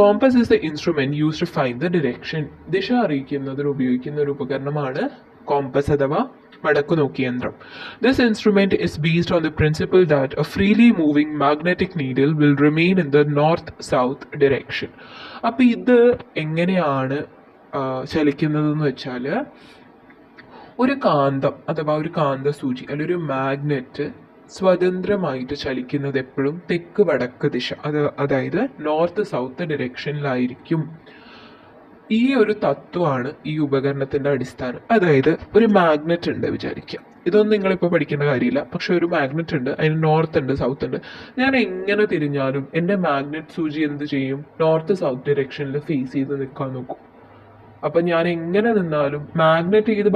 Compass is the instrument use to find the direction. ദിശ അറിയിക്കുന്നതിന് ഉപയോഗിക്കുന്ന ഒരു ഉപകരണമാണ് കോമ്പസ് അഥവാ വടക്കു നോക്കി യന്ത്രം. This instrument is based on the principle that a freely moving magnetic needle will remain in the north-south direction. അപ്പോൾ ഇത് എങ്ങനെയാണ് ചലിക്കുന്നതെന്ന് വെച്ചാൽ, ഒരു കാന്തം അഥവാ ഒരു കാന്തസൂചി അല്ലെങ്കിൽ ഒരു മാഗ്നറ്റ് സ്വതന്ത്രമായിട്ട് ചലിക്കുന്നത് എപ്പോഴും തെക്ക് വടക്ക് ദിശ, അതായത് നോർത്ത് സൗത്ത് ഡിറക്ഷനിലായിരിക്കും. ഈ ഒരു തത്വമാണ് ഈ ഉപകരണത്തിന്റെ അടിസ്ഥാനം. അതായത് ഒരു മാഗ്നറ്റ് ഉണ്ട് വിചാരിക്കുക. ഇതൊന്നും നിങ്ങളിപ്പോൾ പഠിക്കേണ്ട കാര്യമില്ല. പക്ഷെ ഒരു മാഗ്നറ്റ് ഉണ്ട്, അതിന് നോർത്ത് ഉണ്ട് സൗത്ത് ഉണ്ട്. ഞാൻ എങ്ങനെ തിരിഞ്ഞാലും എൻ്റെ മാഗ്നറ്റ് സൂചി എന്ത് ചെയ്യും? നോർത്ത് സൗത്ത് ഡിറക്ഷനിൽ ഫേസ് ചെയ്ത് നിൽക്കാൻ നോക്കും. അപ്പൊ ഞാൻ എങ്ങനെ നിന്നാലും മാഗ്നറ്റ് ഏത്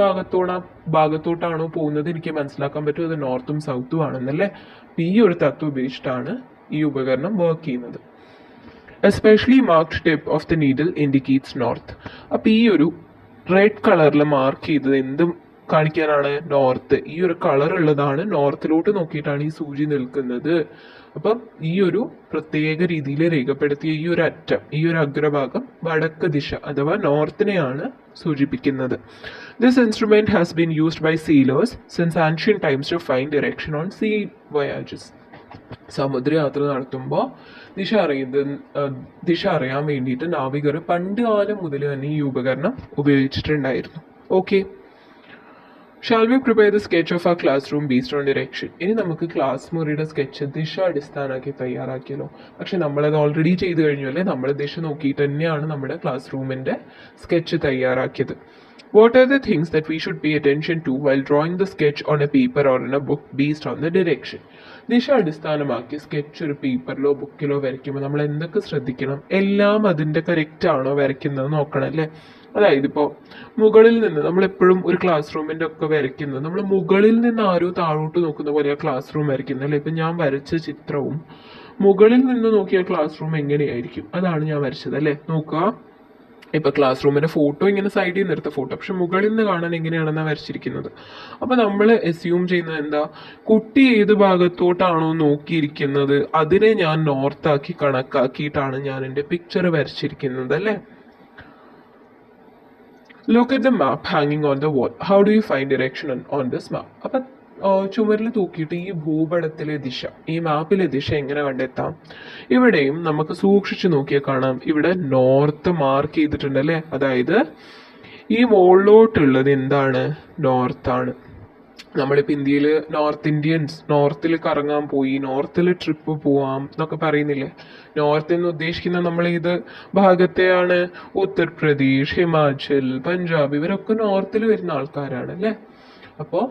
ഭാഗത്തോട്ടാണോ പോകുന്നത് എനിക്ക് മനസ്സിലാക്കാൻ പറ്റും അത് നോർത്തും സൗത്തും ആണെന്നല്ലേ. ഈ ഒരു തത്വം ഉപയോഗിച്ചിട്ടാണ് ഈ ഉപകരണം വർക്ക് ചെയ്യുന്നത്. Especially marked tip of the needle indicates north. അപ്പോൾ ഈ ഒരു റെഡ് കളറിൽ മാർക്ക് ചെയ്തത് എന്തും കാണിക്കാനാണ്? നോർത്ത്. ഈ ഒരു കളർ ഉള്ളതാണ് നോർത്തിലോട്ട് നോക്കിയിട്ടാണ് ഈ സൂചി നിൽക്കുന്നത്. അപ്പം ഈ ഒരു പ്രത്യേക രീതിയിൽ രേഖപ്പെടുത്തിയ ഈ ഒരു അറ്റം, ഈ ഒരു അഗ്രഭാഗം വടക്ക് ദിശ അഥവാ നോർത്തിനെയാണ് സൂചിപ്പിക്കുന്നത്. This instrument has been used by sailors since ancient times to find direction on sea voyages. സമുദ്രയാത്ര നടത്തുമ്പോൾ ദിശ അറിയാൻ വേണ്ടിയിട്ട് നാവികർ പണ്ട് കാലം മുതൽ തന്നെ ഈ ഉപകരണം ഉപയോഗിച്ചിട്ടുണ്ടായിരുന്നു. Okay, shall we prepare the sketch of a classroom based on direction? ഇനി നമുക്ക് ക്ലാസ് മുറിയുടെ സ്കെച്ച് ദിശ അടിസ്ഥാനമാക്കി തയ്യാറാക്കിയല്ലോ. പക്ഷെ നമ്മളത് ഓൾറെഡി ചെയ്ത് കഴിഞ്ഞു അല്ലേ? നമ്മൾ ദിശ നോക്കിയിട്ട് തന്നെയാണ് നമ്മുടെ ക്ലാസ് റൂമിൻ്റെ സ്കെച്ച് തയ്യാറാക്കിയത്. What are the things that we should pay attention to while drawing the sketch on a paper or in a book based on the direction? ദിശ അടിസ്ഥാനമാക്കി സ്കെച്ച് ഒരു പേപ്പറിലോ ബുക്കിലോ വരയ്ക്കുമ്പോൾ നമ്മൾ എന്തൊക്കെ ശ്രദ്ധിക്കണം? എല്ലാം അതിൻ്റെ കറക്റ്റ് ആണോ വരയ്ക്കുന്നത് നോക്കണം അല്ലേ? അതായത് ഇപ്പോൾ മുകളിൽ നിന്ന് നമ്മളെപ്പോഴും ഒരു ക്ലാസ് റൂമിൻ്റെ ഒക്കെ വരയ്ക്കുന്നത് നമ്മൾ മുകളിൽ നിന്ന് ആരോ താഴോട്ട് നോക്കുന്ന പോലെയാണ് ക്ലാസ് റൂം വരയ്ക്കുന്നത് അല്ലേ? ഇപ്പം ഞാൻ വരച്ച ചിത്രവും മുകളിൽ നിന്ന് നോക്കിയ ക്ലാസ് റൂം എങ്ങനെയായിരിക്കും അതാണ് ഞാൻ വരച്ചത് അല്ലേ? നോക്കുക, ഇപ്പം ക്ലാസ് റൂമിൻ്റെ ഫോട്ടോ ഇങ്ങനെ സൈഡിൽ നിന്ന് എടുത്ത ഫോട്ടോ, പക്ഷെ മുകളിൽ നിന്ന് കാണാൻ എങ്ങനെയാണെന്നാണ് വരച്ചിരിക്കുന്നത്. അപ്പം നമ്മൾ അസ്യൂം ചെയ്യുന്നത് എന്താ? കുട്ടി ഏത് ഭാഗത്തോട്ടാണോ നോക്കിയിരിക്കുന്നത് അതിനെ ഞാൻ നോർത്താക്കി കണക്കാക്കിയിട്ടാണ് ഞാൻ എൻ്റെ പിക്ചർ വരച്ചിരിക്കുന്നത് അല്ലേ? Look at the map hanging on the wall. How do you find direction on this map? അപ്പം ചുമരിൽ തൂക്കിയിട്ട് ഈ ഭൂപടത്തിലെ ദിശ, ഈ മാപ്പിലെ ദിശ എങ്ങനെ കണ്ടെത്താം? ഇവിടെയും നമുക്ക് സൂക്ഷിച്ചു നോക്കിയാൽ കാണാം, ഇവിടെ നോർത്ത് മാർക്ക് ചെയ്തിട്ടുണ്ട് അല്ലേ? അതായത് ഈ മുകളിലോട്ടുള്ളത് എന്താണ്? നോർത്താണ്. നമ്മളിപ്പോൾ ഇന്ത്യയിൽ നോർത്ത് ഇന്ത്യൻസ് നോർത്തിൽ കറങ്ങാൻ പോയി, നോർത്തിൽ ട്രിപ്പ് പോവാം എന്നൊക്കെ പറയുന്നില്ലേ? നോർത്ത് എന്ന് ഉദ്ദേശിക്കുന്ന നമ്മൾ ഏത് ഭാഗത്തെയാണ്? ഉത്തർപ്രദേശ്, ഹിമാചൽ, പഞ്ചാബ്, ഇവരൊക്കെ നോർത്തിൽ വരുന്ന ആൾക്കാരാണ് അല്ലേ? അപ്പോൾ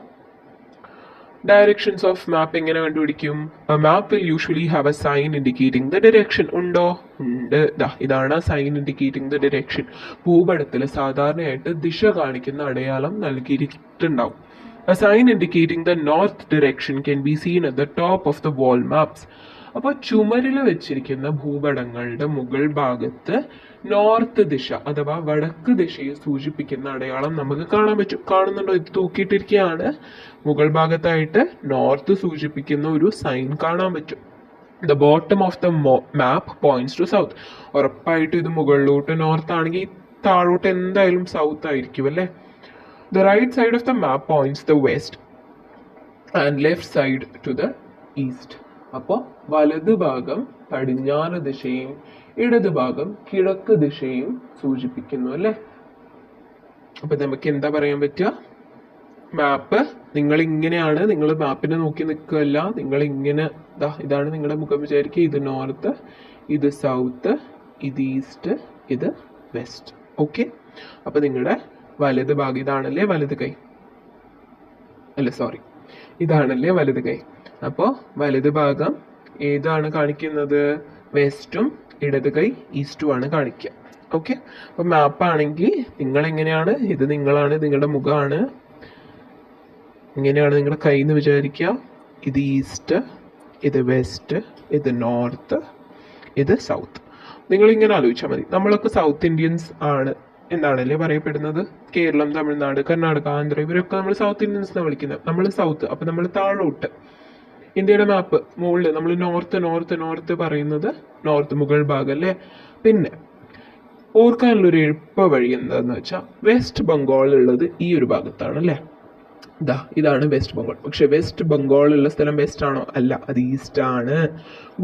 ഡയറക്ഷൻസ് ഓഫ് മാപ്പ് എങ്ങനെ കണ്ടുപിടിക്കും? Map will usually have a sign indicating the direction. ഉണ്ടോ? ഉണ്ട്. ഇതാണ് സൈൻ ഇൻഡിക്കേറ്റിംഗ് ദ ഡയറക്ഷൻ. ഭൂപടത്തിൽ സാധാരണയായിട്ട് ദിശ കാണിക്കുന്ന അടയാളം നൽകിയിട്ടുണ്ടാവും. A sign indicating the north direction can be seen at the top of the wall maps. അപ്പോൾ ചുമരിൽ വെച്ചിരിക്കുന്ന ഭൂപടങ്ങളുടെ മുകൾ ഭാഗത്ത് നോർത്ത് ദിശ അഥവാ വടക്ക് ദിശയെ സൂചിപ്പിക്കുന്ന അടയാളം നമുക്ക് കാണാൻ പറ്റും. കാണുന്നുണ്ടോ? ഇത് തൂക്കിയിട്ടിരിക്കുകയാണ്. മുകൾ ഭാഗത്തായിട്ട് നോർത്ത് സൂചിപ്പിക്കുന്ന ഒരു സൈൻ കാണാൻ പറ്റും. The bottom of the map points to south. ഉറപ്പായിട്ടും ഇത് മുകളിലോട്ട് നോർത്ത് ആണെങ്കിൽ താഴോട്ട് എന്തായാലും സൗത്ത് ആയിരിക്കും അല്ലേ? The right side of the map points the west and left side to the east. അപ്പോൾ വലത് ഭാഗം പടിഞ്ഞാറ് ദിശയും ഇടത് ഭാഗം കിഴക്ക് ദിശയും സൂചിപ്പിക്കുന്നു അല്ലേ? അപ്പം നമുക്ക് എന്താ പറയാൻ പറ്റുക? മാപ്പ് നിങ്ങൾ ഇങ്ങനെയാണ്, നിങ്ങൾ മാപ്പിനെ നോക്കി നിൽക്കുകയല്ല, നിങ്ങൾ ഇങ്ങനെ ഇതാണ് നിങ്ങളുടെ മുഖം വിചാരിക്കുക. ഇത് നോർത്ത്, ഇത് സൗത്ത്, ഇത് ഈസ്റ്റ്, ഇത് വെസ്റ്റ്. ഓക്കെ, അപ്പം നിങ്ങളുടെ വലത് ഭാഗം ഇതാണല്ലേ വലത് കൈ അല്ല, സോറി, ഇതാണല്ലേ വലത് കൈ. അപ്പോൾ വലത് ഭാഗം ഏതാണ് കാണിക്കുന്നത്? വെസ്റ്റും ഇടത് കൈ ഈസ്റ്റും ആണ് കാണിക്കുക. ഓക്കെ, അപ്പം മാപ്പാണെങ്കിൽ നിങ്ങളെങ്ങനെയാണ്? ഇത് നിങ്ങളാണ്, നിങ്ങളുടെ മുഖമാണ്, ഇങ്ങനെയാണ് നിങ്ങളുടെ കൈ എന്ന് വിചാരിക്കുക. ഇത് ഈസ്റ്റ്, ഇത് വെസ്റ്റ്, ഇത് നോർത്ത്, ഇത് സൗത്ത്. നിങ്ങളിങ്ങനെ ആലോചിച്ചാൽ മതി. നമ്മളൊക്കെ സൗത്ത് ഇന്ത്യൻസ് ആണ് എന്താണല്ലേ പറയപ്പെടുന്നത്? കേരളം, തമിഴ്നാട്, കർണാടക, ആന്ധ്ര, ഇവരൊക്കെ നമ്മൾ സൗത്ത് ഇന്ത്യൻസ് എന്നാണ് വിളിക്കുന്നത്. നമ്മൾ സൗത്ത്. അപ്പം നമ്മൾ താഴോട്ട് ഇന്ത്യയുടെ മാപ്പ് മുകളിൽ നമ്മൾ നോർത്ത് നോർത്ത് നോർത്ത് പറയുന്നത് നോർത്ത് മുകൾ ഭാഗം അല്ലേ? പിന്നെ ഓർക്കാനുള്ളൊരു എളുപ്പ വഴി എന്താന്ന് വെച്ചാൽ വെസ്റ്റ് ബംഗാൾ ഉള്ളത് ഈ ഒരു ഭാഗത്താണ് അല്ലേ? ഇതാണ് വെസ്റ്റ് ബംഗാൾ. പക്ഷെ വെസ്റ്റ് ബംഗാൾ ഉള്ള സ്ഥലം വെസ്റ്റ് ആണോ? അല്ല, അത് ഈസ്റ്റ് ആണ്.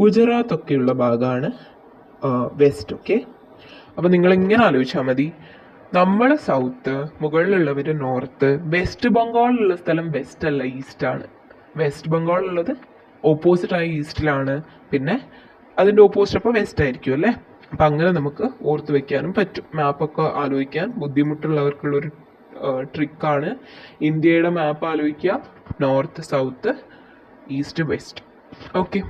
ഗുജറാത്ത് ഒക്കെയുള്ള ഭാഗമാണ് വെസ്റ്റ്. ഓക്കെ, അപ്പം നിങ്ങളിങ്ങനെ ആലോചിച്ചാൽ മതി. നമ്മൾ സൗത്ത്, മുകളിലുള്ളവർ നോർത്ത്, വെസ്റ്റ് ബംഗാളിലുള്ള സ്ഥലം വെസ്റ്റ് അല്ല, ഈസ്റ്റ് ആണ്. വെസ്റ്റ് ബംഗാളുള്ളത് ഓപ്പോസിറ്റായി ഈസ്റ്റിലാണ്, പിന്നെ അതിൻ്റെ ഓപ്പോസിറ്റ് അപ്പോൾ വെസ്റ്റ് ആയിരിക്കും അല്ലേ? അപ്പം അങ്ങനെ നമുക്ക് ഓർത്ത് വെക്കാനും പറ്റും. മാപ്പൊക്കെ ആലോചിക്കാൻ ബുദ്ധിമുട്ടുള്ളവർക്കുള്ളൊരു ട്രിക്കാണ്. ഇന്ത്യയുടെ മാപ്പ് ആലോചിക്കുക, north, south, east, west. Okay,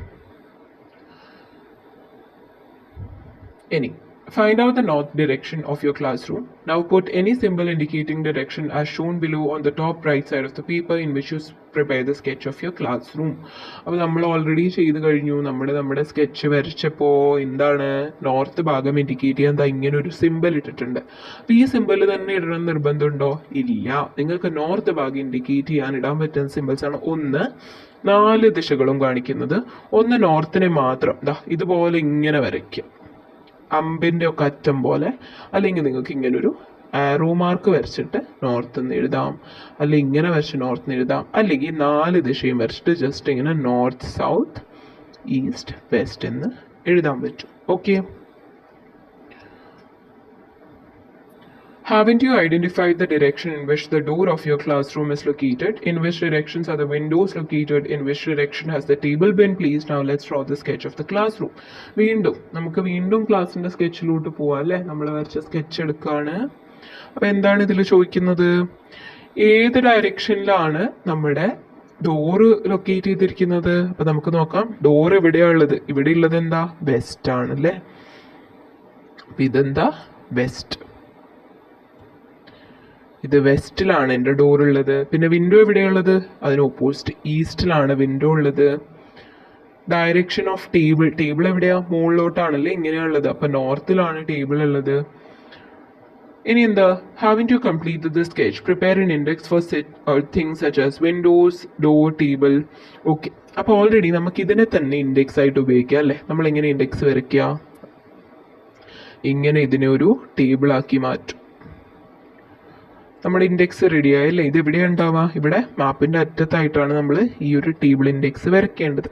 ഇനി find out the north direction of your classroom. Now put any symbol indicating direction as shown below on the top right side of the paper in which you prepare the sketch of your classroom. അപ്പോൾ നമ്മൾ already ചെയ്ത് കഴിഞ്ഞു. നമ്മുടെ sketch വരച്ചപ്പോൾ എന്താണ് north ഭാഗം indicate ചെയ്യാൻ ഇങ്ങനെ ഒരു സിമ്പിൾ ഇട്ടിട്ടുണ്ട്. അപ്പോൾ ഈ സിമ്പിൾ തന്നെ ഇടണം നിർബന്ധമുണ്ടോ? ഇല്ല. നിങ്ങൾക്ക് നോർത്ത് ഭാഗം ഇൻഡിക്കേറ്റ് ചെയ്യാൻ ഇടാൻ പറ്റുന്ന സിമ്പിൾസ് ആണ്. ഒന്ന് 4 ദിശകളും കാണിക്കുന്നത്, ഒന്ന് നോർത്തിനെ മാത്രം ഇതുപോലെ ഇങ്ങനെ വരയ്ക്കുക, അമ്പിൻ്റെ ഒക്കെ അറ്റം പോലെ. അല്ലെങ്കിൽ നിങ്ങൾക്ക് ഇങ്ങനൊരു ആരോ മാർക്ക് വരച്ചിട്ട് നോർത്ത് എന്ന് എഴുതാം, അല്ലെങ്കിൽ ഇങ്ങനെ വരച്ച് നോർത്ത് എന്ന് എഴുതാം, അല്ലെങ്കിൽ 4 ദിശയും വരച്ചിട്ട് ജസ്റ്റ് ഇങ്ങനെ നോർത്ത്, സൗത്ത്, ഈസ്റ്റ്, വെസ്റ്റ് എന്ന് എഴുതാൻ പറ്റും. Okay, Haven't you identified the direction in which the door of your classroom is located? In which directions are the windows located? In which direction has the table been placed? Now let's draw the sketch of the classroom. വീണ്ടും നമുക്ക് വീണ്ടും ക്ലാസ്സിന്റെ സ്കെച്ചിലോട്ട് പോവാം അല്ലേ? നമ്മൾ വരച്ച sketch എടുക്കുകയാണ്. അപ്പൊ എന്താണ് ഇതിൽ ചോദിക്കുന്നത്? ഏത് ഡയറക്ഷനിലാണ് നമ്മുടെ ഡോറ് ലൊക്കേറ്റ് ചെയ്തിരിക്കുന്നത്? അപ്പൊ നമുക്ക് നോക്കാം. ഡോർ എവിടെയാ ഉള്ളത്? ഇവിടെ ഉള്ളത് എന്താ? വെസ്റ്റ് ആണ് അല്ലേ? അപ്പൊ ഇതെന്താ? വെസ്റ്റ്. ഇത് വെസ്റ്റിലാണ് എൻ്റെ ഡോർ ഉള്ളത്. പിന്നെ വിൻഡോ എവിടെയുള്ളത്? അതിന് ഓപ്പോസിറ്റ് ഈസ്റ്റിലാണ് വിൻഡോ ഉള്ളത്. ഡയറക്ഷൻ ഓഫ് ടേബിൾ, ടേബിൾ എവിടെയാ? മുകളിലോട്ടാണല്ലേ ഇങ്ങനെയുള്ളത്. അപ്പൊ നോർത്തിലാണ് ടേബിൾ ഉള്ളത്. ഇനി എന്താ? Having to complete the sketch, prepare an index for things such as windows, door, table. Okay, അപ്പൊ ഓൾറെഡി നമുക്ക് ഇതിനെ തന്നെ ഇൻഡെക്സ് ആയിട്ട് ഉപയോഗിക്കാം അല്ലേ? നമ്മൾ എങ്ങനെ ഇൻഡെക്സ് വരയ്ക്കുക? ഇങ്ങനെ ഇതിനെ ഒരു ടേബിൾ ആക്കി മാറ്റും. നമ്മുടെ ഇൻഡെക്സ് റെഡി ആയല്ലേ? ഇത് എവിടെയാണ് ഉണ്ടാവുക? ഇവിടെ മാപ്പിന്റെ അറ്റത്തായിട്ടാണ് നമ്മൾ ഈ ഒരു ടേബിൾ ഇൻഡെക്സ് വരയ്ക്കേണ്ടത്.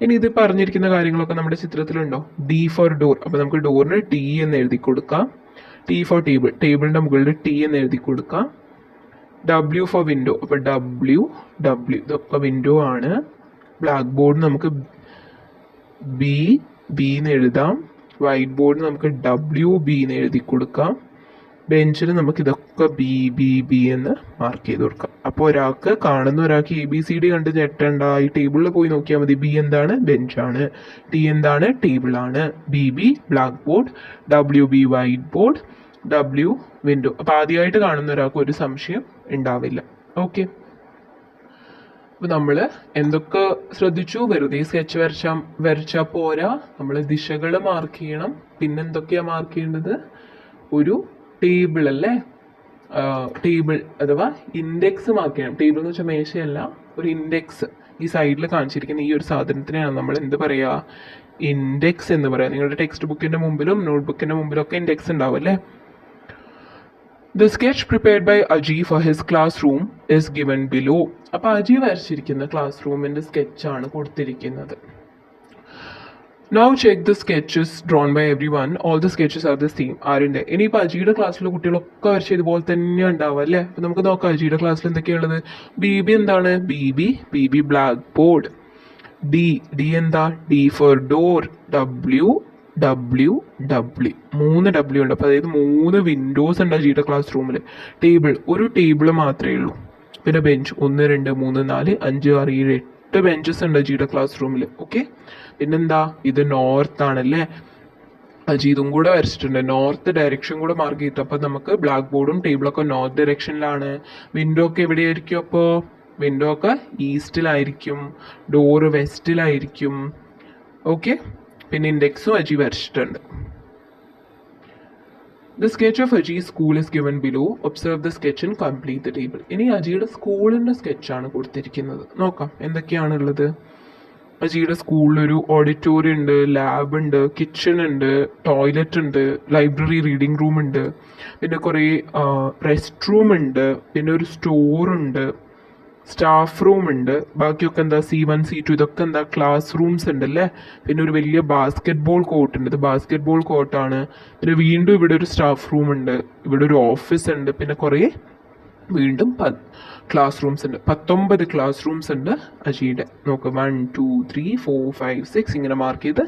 ഇനി ഇത് പറഞ്ഞിരിക്കുന്ന കാര്യങ്ങളൊക്കെ നമ്മുടെ ചിത്രത്തിലുണ്ടോ? D four door. അപ്പൊ നമുക്ക് ഡോറിന് ടി എന്ന് എഴുതി കൊടുക്കാം. ടി ഫോർ ടേബിൾ, ടേബിളിന്റെ മുകളിൽ ടി എന്ന് എഴുതി കൊടുക്കാം. ഡബ്ല്യു ഫോർ വിൻഡോ, അപ്പൊ ഡബ്ല്യു ഡബ്ല്യു ഇതൊക്കെ വിൻഡോ ആണ്. ബ്ലാക്ക് ബോർഡ് നമുക്ക് ബി ബി എന്ന് എഴുതാം. വൈറ്റ് ബോർഡ് നമുക്ക് ഡബ്ല്യു ബി എന്ന് എഴുതി കൊടുക്കാം. ബെഞ്ചിൽ നമുക്ക് ഇതൊക്കെ ബി ബി ബി എന്ന് മാർക്ക് ചെയ്ത് കൊടുക്കാം. അപ്പോൾ ഒരാൾക്ക് കാണുന്ന ഒരാൾക്ക് ABCD കണ്ട് ഞെട്ടണ്ട. ഈ ടേബിളിൽ പോയി നോക്കിയാൽ മതി. ബി എന്താണ്? ബെഞ്ചാണ്. ടി എന്താണ്? ടേബിളാണ്. BB black board, WB white board, W window. അപ്പൊ ആദ്യമായിട്ട് കാണുന്ന ഒരാൾക്ക് ഒരു സംശയം ഉണ്ടാവില്ല. ഓക്കെ, അപ്പൊ നമ്മൾ എന്തൊക്കെ ശ്രദ്ധിച്ചു? വെറുതെ സ്കെച്ച് വരച്ചാ പോരാ, നമ്മൾ ദിശകൾ മാർക്ക് ചെയ്യണം. പിന്നെന്തൊക്കെയാ മാർക്ക് ചെയ്യേണ്ടത്? ഒരു ടേബിൾ അല്ലേ? ടേബിൾ അഥവാ ഇൻഡെക്സ് മാർക്ക് ചെയ്യണം. ടേബിൾ എന്ന് വെച്ചാൽ മേശയല്ല, ഒരു ഇൻഡെക്സ്. ഈ സൈഡിൽ കാണിച്ചിരിക്കുന്ന ഈ ഒരു സാധനത്തിനാണ് നമ്മൾ എന്ത് പറയാ? ഇൻഡെക്സ് എന്ന് പറയാം. നിങ്ങളുടെ ടെക്സ്റ്റ് ബുക്കിന്റെ മുമ്പിലും നോട്ട് ബുക്കിന്റെ മുമ്പിലും ഒക്കെ ഇൻഡെക്സ് ഉണ്ടാവും അല്ലേ? The sketch prepared by Aji for his classroom is given below. അപ്പോൾ അജി വരച്ചിരിക്കുന്ന ക്ലാസ് റൂമിന്റെ സ്കെച്ചാണ് കൊടുത്തിരിക്കുന്നത്. Now check the sketches drawn by everyone. All the sketches are the same. ആരുണ്ട്? ഇനിയിപ്പോൾ അജിയുടെ ക്ലാസ്സിലെ കുട്ടികളൊക്കെ വരച്ച ഇതുപോലെ തന്നെ ഉണ്ടാവും അല്ലേ? അപ്പൊ നമുക്ക് നോക്കാം അജിയുടെ ക്ലാസ്സിൽ എന്തൊക്കെയുള്ളത്. BB എന്താണ്? BB black board. ഡി എന്താ? D for door. W 3 W ഉണ്ട്. അപ്പൊ അതായത് 3 വിൻഡോസ് ഉണ്ട് അജിയുടെ ക്ലാസ് റൂമിൽ. ടേബിൾ, ഒരു ടേബിൾ മാത്രമേ ഉള്ളൂ. പിന്നെ ബെഞ്ച് 1 2 3 4 5 6 7 8 ബെഞ്ചസ് ഉണ്ട് അജിയുടെ ക്ലാസ് റൂമിൽ. ഓക്കെ, പിന്നെന്താ? ഇത് നോർത്ത് ആണല്ലേ? അജി ഇതും കൂടെ വരച്ചിട്ടുണ്ട്. നോർത്ത് ഡയറക്ഷൻ കൂടെ മാർക്ക് ചെയ്തിട്ട്. അപ്പൊ നമുക്ക് ബ്ലാക്ക് ബോർഡും ടേബിളൊക്കെ നോർത്ത് ഡയറക്ഷനിലാണ്. വിൻഡോ ഒക്കെ എവിടെയായിരിക്കും? അപ്പോ വിൻഡോ ഒക്കെ ഈസ്റ്റിലായിരിക്കും. ഡോറ് വെസ്റ്റിലായിരിക്കും. ഓക്കെ, പിന്നെ ഇൻഡെക്സും അജി വരച്ചിട്ടുണ്ട്. The sketch of Aji's school is given below. Observe the sketch and complete the table. ഇനി അജിയുടെ സ്കൂളിന്റെ സ്കെച്ചാണ് കൊടുത്തിരിക്കുന്നത്. നോക്കാം എന്തൊക്കെയാണുള്ളത്. അജിയുടെ സ്കൂളിൽ ഒരു ഓഡിറ്റോറിയം ഉണ്ട്, ലാബ് ഉണ്ട്, കിച്ചൺ ഉണ്ട്, ടോയ്ലറ്റ് ഉണ്ട്, ലൈബ്രറി, റീഡിംഗ് റൂം ഉണ്ട്, പിന്നെ കുറേ റെസ്റ്റ് റൂം ഉണ്ട്, പിന്നെ ഒരു സ്റ്റോർ ഉണ്ട്, സ്റ്റാഫ് റൂം ഉണ്ട്. ബാക്കിയൊക്കെ എന്താ? C1 C2 ഇതൊക്കെ എന്താ? ക്ലാസ് റൂംസ് ഉണ്ട് അല്ലേ? പിന്നെ ഒരു വലിയ ബാസ്കറ്റ് ബോൾ കോർട്ട് ഉണ്ട്. ഇത് ബാസ്കറ്റ് ബോൾ കോർട്ടാണ്. പിന്നെ വീണ്ടും ഇവിടെ ഒരു സ്റ്റാഫ് റൂം ഉണ്ട്, ഇവിടെ ഒരു ഓഫീസ് ഉണ്ട്, പിന്നെ കുറേ വീണ്ടും ക്ലാസ് റൂംസ് ഉണ്ട്. 19 ക്ലാസ് റൂംസ് ഉണ്ട് അജിയുടെ. നോക്ക് 1 2 3 4 5 6 ഇങ്ങനെ മാർക്ക് ചെയ്ത്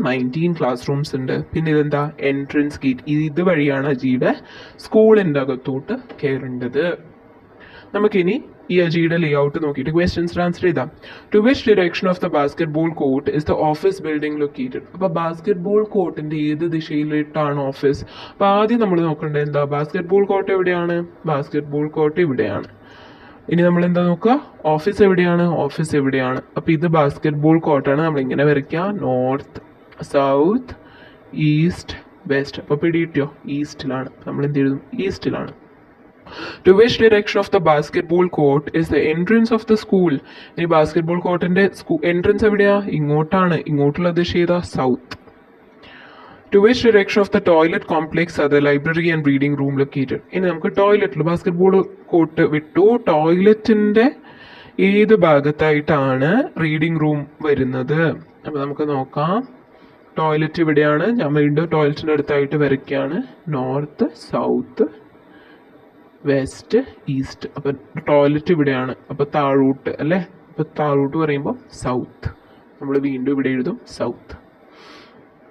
19 ക്ലാസ് റൂംസ് ഉണ്ട്. പിന്നെ ഇതെന്താ? Entrance gate. ഇത് വഴിയാണ് അജിയുടെ സ്കൂളിൻ്റെ അകത്തോട്ട് കയറേണ്ടത്. നമുക്കിനി ഈ അജിയുടെ ലേ ഔട്ട് നോക്കിയിട്ട് ക്വസ്റ്റ്യൻസ് ആൻസർ ചെയ്താം. To which direction of the basketball court is the office building located? അപ്പൊ ബാസ്കറ്റ് ബോൾ കോർട്ടിന്റെ ഏത് ദിശയിലിട്ടാണ് ഓഫീസ്? അപ്പൊ ആദ്യം നമ്മൾ നോക്കേണ്ടത് എന്താ? ബാസ്കറ്റ് ബോൾ കോർട്ട് എവിടെയാണ്? ബാസ്കറ്റ് ബോൾ കോർട്ട് ഇവിടെയാണ്. ഇനി നമ്മൾ എന്താ നോക്കുക? ഓഫീസ് എവിടെയാണ്? ഓഫീസ് എവിടെയാണ്? അപ്പൊ ഇത് ബാസ്കറ്റ് ബോൾ കോർട്ടാണ്. നമ്മൾ ഇങ്ങനെ വരയ്ക്കുക. North, south, east, west. അപ്പൊ പിടിയിട്ടോ? ഈസ്റ്റിലാണ്. നമ്മൾ എന്ത് എഴുതും? ഈസ്റ്റിലാണ്. To which direction of the basketball court is the entrance of the school? ഈ ബാസ്കറ്റ്ബോൾ കോർട്ടിന്റെ എൻട്രൻസ് എവിടെയാ? ഇങ്ങോട്ടാണ്. ഇങ്ങോട്ടുള്ള ദിശ ഏതാ? South. To which direction of the toilet complex are the library and reading room located? ഇനി നമുക്ക് ടോയ്ലറ്റിൽ ബാസ്കറ്റ്ബോൾ കോർട്ട് വിട്ടു. ടോയ്ലറ്റിന്റെ ഏത് ഭാഗത്തായിട്ടാണ് റീഡിംഗ് റൂം വരുന്നത്? അപ്പൊ നമുക്ക് നോക്കാം. ടോയ്ലറ്റ് ഇവിടെയാണ്. ഞാൻ വീണ്ടും ടോയ്ലറ്റിൻ്റെ അടുത്തായിട്ട് വരയ്ക്കുകയാണ്. North, south, west, east. അപ്പം ടോയ്ലറ്റ് ഇവിടെയാണ്. അപ്പോൾ താഴോട്ട് അല്ലേ? അപ്പോൾ താഴോട്ട് പറയുമ്പോൾ സൗത്ത്. നമ്മൾ വീണ്ടും ഇവിടെ എഴുതും south.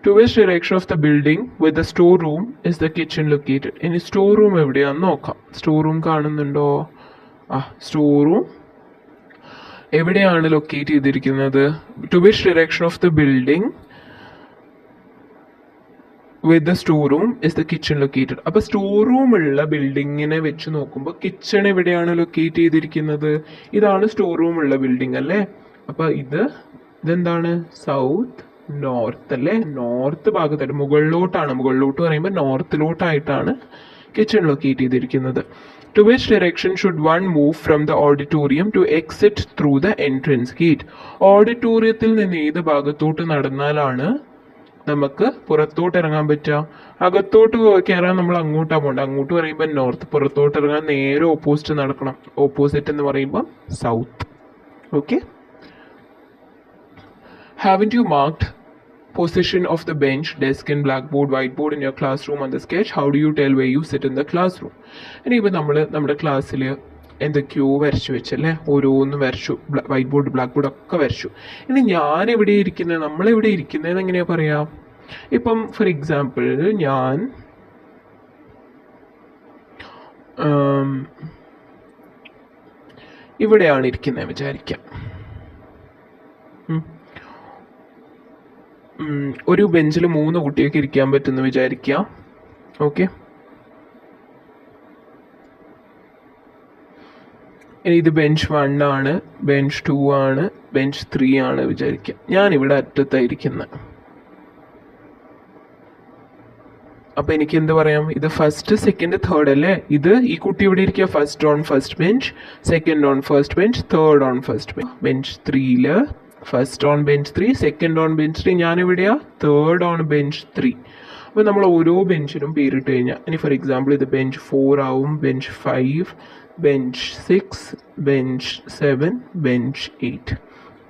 To which direction of the building with the storeroom is the kitchen located? ഇനി സ്റ്റോർ റൂം എവിടെയാണെന്ന് നോക്കാം. സ്റ്റോർ റൂം കാണുന്നുണ്ടോ? സ്റ്റോർ റൂം എവിടെയാണ് ലൊക്കേറ്റ് ചെയ്തിരിക്കുന്നത്? To which direction of the building with the storeroom is the kitchen located? അപ്പോൾ store room ഉള്ള ബിൽഡിങ്ങിനെ വെച്ച് നോക്കുമ്പോൾ കിച്ചൺ എവിടെയാണ് ലൊക്കേറ്റ് ചെയ്തിരിക്കുന്നത്? ഇതാണ് സ്റ്റോർ റൂം ഉള്ള ബിൽഡിംഗ് അല്ലേ? അപ്പോൾ ഇതെന്താണ്? സൗത്ത് നോർത്ത് അല്ലേ? നോർത്ത് ഭാഗത്തായിട്ട് മുകളിലോട്ടാണ്. മുകളിലോട്ട് പറയുമ്പോൾ നോർത്തിലോട്ടായിട്ടാണ് കിച്ചൺ ലൊക്കേറ്റ് ചെയ്തിരിക്കുന്നത്. To which direction should one move from the auditorium to exit through the entrance gate? ഓഡിറ്റോറിയത്തിൽ നിന്ന് ഏത് ഭാഗത്തോട്ട് നടന്നാലാണ് നമുക്ക് പുറത്തോട്ട് ഇറങ്ങാൻ പറ്റുക? അകത്തോട്ട് കയറാൻ നമ്മൾ അങ്ങോട്ടാണ് പോകേണ്ടത്. അങ്ങോട്ട് പറയുമ്പോൾ നോർത്ത്, പുറത്തോട്ട് ഇറങ്ങാൻ നേരെ ഓപ്പോസിറ്റ് നടക്കണം. ഓപ്പോസിറ്റ് എന്ന് പറയുമ്പോൾ south. Okay. Haven't you marked position of the bench, desk and blackboard, whiteboard in your classroom on the sketch? How do you tell where you sit in the classroom? ഇനിയിപ്പോൾ നമ്മുടെ ക്ലാസ്സിൽ എന്തൊക്കെയോ വരച്ചു വെച്ചല്ലേ? ഓരോന്ന് വരച്ചു. വൈറ്റ് ബോർഡ്, ബ്ലാക്ക് ബോർഡ് ഒക്കെ വരച്ചു. ഇനി ഞാൻ എവിടെ ഇരിക്കുന്നത്, നമ്മളെവിടെ ഇരിക്കുന്നത് എങ്ങനെയാ പറയാം? ഇപ്പം ഫോർ എക്സാമ്പിൾ ഞാൻ ഇവിടെയാണ് ഇരിക്കുന്നത് വിചാരിക്കാം. ഒരു ബെഞ്ചിൽ 3 കുട്ടികൾക്ക് ഇരിക്കാൻ പറ്റുമെന്ന് വിചാരിക്കാം. ഓക്കെ. ഇനി ഇത് ബെഞ്ച് 1 ആണ്, ബെഞ്ച് 2 ആണ്, ബെഞ്ച് 3 ആണ് വിചാരിക്കാം. ഞാൻ ഇവിടെ അറ്റത്തായിരിക്കുന്നത്. അപ്പൊ എനിക്ക് എന്ത് പറയാം? ഇത് ഫസ്റ്റ്, സെക്കൻഡ്, തേർഡ് അല്ലേ? ഈ കുട്ടി ഇവിടെ ഇരിക്കുക first on first bench, second on first bench, third on first bench. Bench 3 first on bench 3, second on bench 3, ഞാനിവിടെയാ തേർഡ് ഓൺ ബെഞ്ച് 3. അപ്പോൾ നമ്മൾ ഓരോ ബെഞ്ചിനും പേരിട്ട് കഴിഞ്ഞാൽ, ഇനി ഫോർ എക്സാമ്പിൾ ഇത് ബെഞ്ച് 4 ആവും, bench 5, bench 6, bench 7, bench 8,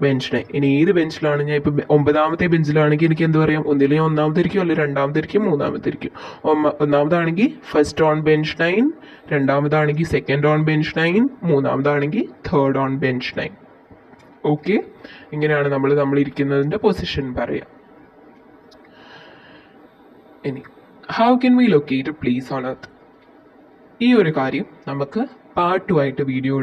bench 9. ഇനി ഏത് ബെഞ്ചിലാണ് ഞാൻ ഇപ്പം 9ാമത്തെ ബെഞ്ചിലാണെങ്കിൽ എനിക്ക് എന്ത് പറയാം? ഒന്നില്ലെങ്കിൽ 1ാമതായിരിക്കും, അല്ലെങ്കിൽ 2ാമതായിരിക്കും, 3ാമതായിരിക്കും. 1ാമതാണെങ്കിൽ ഫസ്റ്റ് ഓൺ ബെഞ്ച് 9, 2ാമതാണെങ്കിൽ സെക്കൻഡ് ഓൺ ബെഞ്ച് 9, 3ാമതാണെങ്കിൽ തേർഡ് ഓൺ ബെഞ്ച് 9. ഓക്കെ. ഇങ്ങനെയാണ് നമ്മൾ ഇരിക്കുന്നതിൻ്റെ പൊസിഷൻ പറയാം. ഇനി how can we locate a place on earth? ഈ ഒരു കാര്യം നമുക്ക് പാർട്ടുമായിട്ട് വീഡിയോ